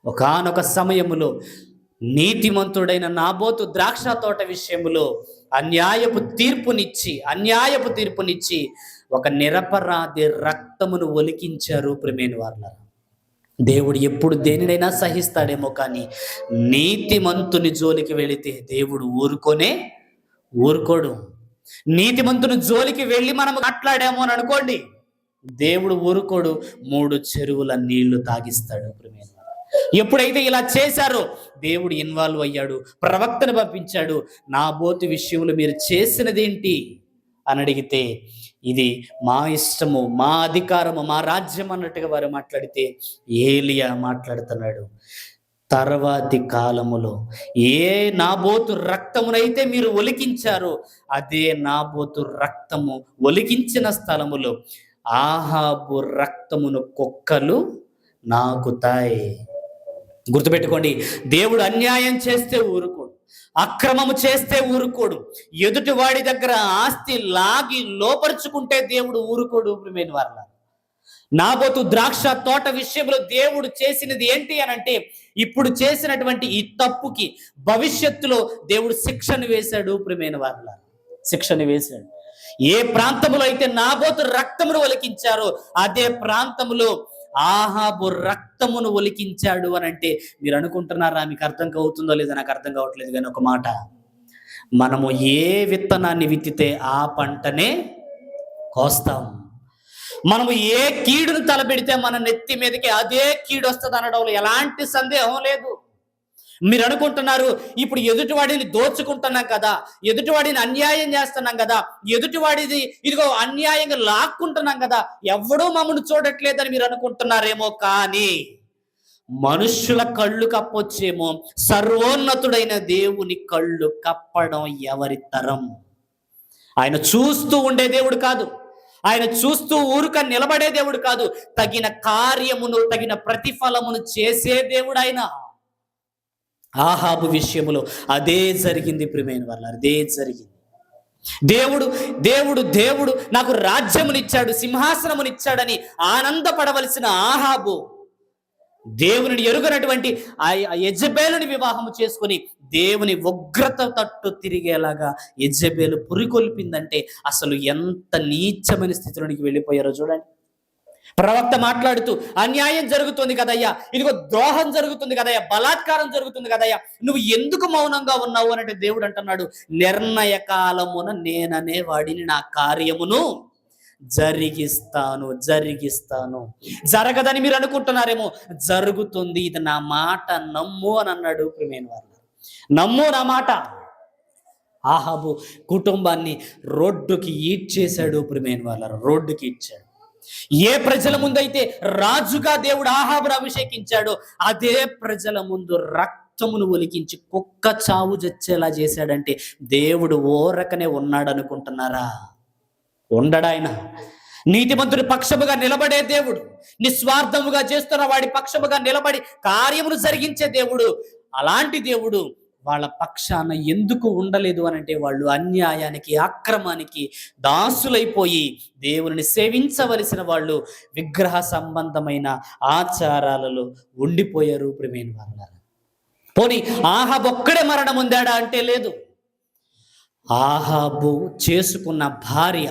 ఒకానొక సమయములో నీతిమంతుడైన నాబోతు ద్రాక్ష తోట విషయములో అన్యాయపు తీర్పునిచ్చి ఒక నిరపరాధి రక్తమును ఒలికించారు ప్రియమైన వారులారా. దేవుడు ఎప్పుడు దేనినైనా సహిస్తాడేమో, కానీ నీతిమంతుని జోలికి వెళితే దేవుడు ఊరుకోడు. నీతిమంతుని జోలికి వెళ్ళి మనం మాట్లాడాము అని అనుకోండి, దేవుడు ఊరుకోడు, 3 చెరువుల నీళ్లు తాగిస్తాడు ప్రియమైన వారులారా. ఎప్పుడైతే ఇలా చేశారో దేవుడు ఇన్వాల్వ్ అయ్యాడు, ప్రవక్తను పంపించాడు. నాబోతు విషయంలో మీరు చేసినదేంటి అని అడిగితే, ఇది మా ఇష్టము, మా అధికారము, మా రాజ్యం అన్నట్టుగా వారు మాట్లాడితే, ఏలియా మాట్లాడుతున్నాడు, తర్వాతి కాలములో ఏ నాబోతు రక్తమునైతే మీరు ఒలికించారో అదే నాబోతు రక్తము ఒలికించిన స్థలములో ఆహాబు రక్తమును కుక్కలు నాకుతాయి. గుర్తుపెట్టుకోండి, దేవుడు అన్యాయం చేస్తే ఊరుకోడు, అక్రమము చేస్తే ఊరుకోడు, ఎదుటి వాడి దగ్గర ఆస్తి లాగి లోపరుచుకుంటే దేవుడు ఊరుకోడు ప్రియమైన వారులారా. నాబోతు ద్రాక్ష తోట విషయంలో దేవుడు చేసినది ఏంటి అనంటే, ఇప్పుడు చేసినటువంటి ఈ తప్పుకి భవిష్యత్తులో దేవుడు శిక్షను వేశాడు ప్రియమైన వారులారా. శిక్షను వేశాడు. ఏ ప్రాంతంలో అయితే నాబోతు రక్తమును ఒలికించారో అదే ప్రాంతంలో ఆహాబు రక్తమును ఒలికించాడు అని అంటే, మీరు అనుకుంటున్నారా మీకు అర్థం అవుతుందో లేదో నాకు అర్థం కావట్లేదు, కానీ ఒక మాట, మనము ఏ విత్తనాన్ని విత్తితే ఆ పంటనే కోస్తాం. మనము ఏ కీడును తలపెడితే మన నెత్తి మీదకి అదే కీడు వస్తుంది అనడంలో ఎలాంటి సందేహం లేదు. మీరు అనుకుంటున్నారు, ఇప్పుడు ఎదుటివాడిని దోచుకుంటున్నాం కదా, ఎదుటివాడిని అన్యాయం చేస్తున్నాం కదా, ఎదుటివాడిది ఇదిగో అన్యాయంగా లాక్కుంటున్నాం కదా, ఎవడూ మమ్మల్ని చూడట్లేదని మీరు అనుకుంటున్నారేమో, కానీ మనుష్యుల కళ్ళు కప్పొచ్చేమో, సర్వోన్నతుడైన దేవుని కళ్ళు కప్పడం ఎవరి తరం? ఆయన చూస్తూ ఉండే దేవుడు కాదు, ఆయన చూస్తూ ఊరుక నిలబడే దేవుడు కాదు, తగిన కార్యమును తగిన ప్రతిఫలమును చేసే దేవుడు ఆయన. ఆహాబు విషయములో అదే జరిగింది ప్రియమైన వారులారా, అదే జరిగింది. దేవుడు నాకు రాజ్యమునిచ్చాడు, సింహాసనమునిచ్చాడని ఆనందపడవలసిన ఆహాబు దేవుని ఎరుగనటువంటి ఆ యెజబేలుని వివాహము చేసుకుని దేవుని ఉగ్రత తట్టు తిరిగేలాగా యెజబేలు పురికొల్పిందంటే అసలు ఎంత నీచమైన స్థితిలోనికి వెళ్ళిపోయారో చూడండి. ప్రవక్త మాట్లాడుతూ, అన్యాయం జరుగుతుంది కదయ్యా, ఇదిగో ద్రోహం జరుగుతుంది కదయ్యా, బలాత్కారం జరుగుతుంది కదయ్యా, నువ్వు ఎందుకు మౌనంగా ఉన్నావు అంటే దేవుడు అంటున్నాడు, నిర్ణయ కాలమున నేననే వాడిని నా కార్యమును జరిగిస్తాను. జరగదని మీరు అనుకుంటున్నారేమో, జరుగుతుంది, ఇది నా మాట నమ్ము అని అన్నాడు ప్రియమైన వారు. నమ్ము నా మాట. ఆహాబు కుటుంబాన్ని రోడ్డుకి ఈడ్చేశాడు ప్రియమైన వాళ్ళ, రోడ్డుకి ఇచ్చాడు. ఏ ప్రజల ముందైతే రాజుగా దేవుడు ఆహాబును అభిషేకించాడో అదే ప్రజల ముందు రక్తమును ఒలికించి కుక్క చావు చచ్చేలా చేశాడంటే దేవుడు ఓరకనే ఉన్నాడు అనుకుంటున్నారా? ఉండడాయన. నీతిమంతుడి పక్షముగా నిలబడే దేవుడు, నిస్వార్థముగా చేస్తున్న వాడి పక్షముగా నిలబడి కార్యమును జరిగించే దేవుడు. అలాంటి దేవుడు వాళ్ళ పక్షాన ఎందుకు ఉండలేదు అనంటే, వాళ్ళు అన్యాయానికి అక్రమానికి దాసులైపోయి దేవుని సేవించవలసిన వాళ్ళు విగ్రహ సంబంధమైన ఆచారాలలో ఉండిపోయారు ప్రియమైన వారులారా. పోనీ ఆహాబు ఒక్కడే మరణం పొందాడా అంటే లేదు. ఆహాబు చేసుకున్న భార్య,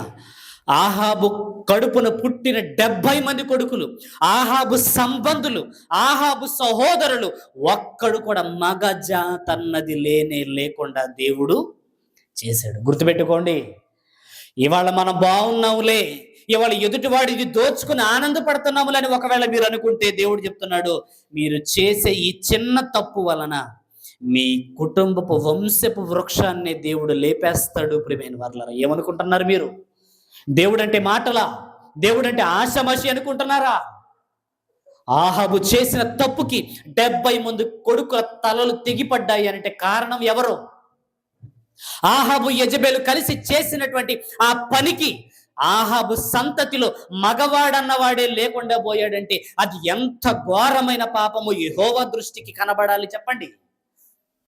ఆహాబు కడుపున పుట్టిన 70 మంది కొడుకులు, ఆహాబు సంబంధులు, ఆహాబు సహోదరులు, ఒక్కడు కూడా మగజాతన్నది లేకుండా దేవుడు చేశాడు. గుర్తుపెట్టుకోండి, ఇవాళ మనం బాగున్నాములే, ఇవాళ ఎదుటివాడిది దోచుకుని ఆనందపడుతున్నాములని ఒకవేళ మీరు అనుకుంటే, దేవుడు చెప్తున్నాడు, మీరు చేసే ఈ చిన్న తప్పు వలన మీ కుటుంబపు వంశపు వృక్షాన్ని దేవుడు లేపేస్తాడు ప్రియమైన వారులారా. ఏమనుకుంటున్నారు మీరు? దేవుడంటే మాటలా? దేవుడంటే ఆషామాషి అనుకుంటున్నారా? ఆహాబు చేసిన తప్పుకి 70 మంది కొడుకుల తలలు తెగిపడ్డాయి అంటే కారణం ఎవరు? ఆహాబు యెజబేలు కలిసి చేసినటువంటి ఆ పనికి ఆహాబు సంతతిలో మగవాడన్నవాడే లేకుండా పోయాడంటే అది ఎంత ఘోరమైన పాపము యెహోవా దృష్టికి కనబడాలి చెప్పండి.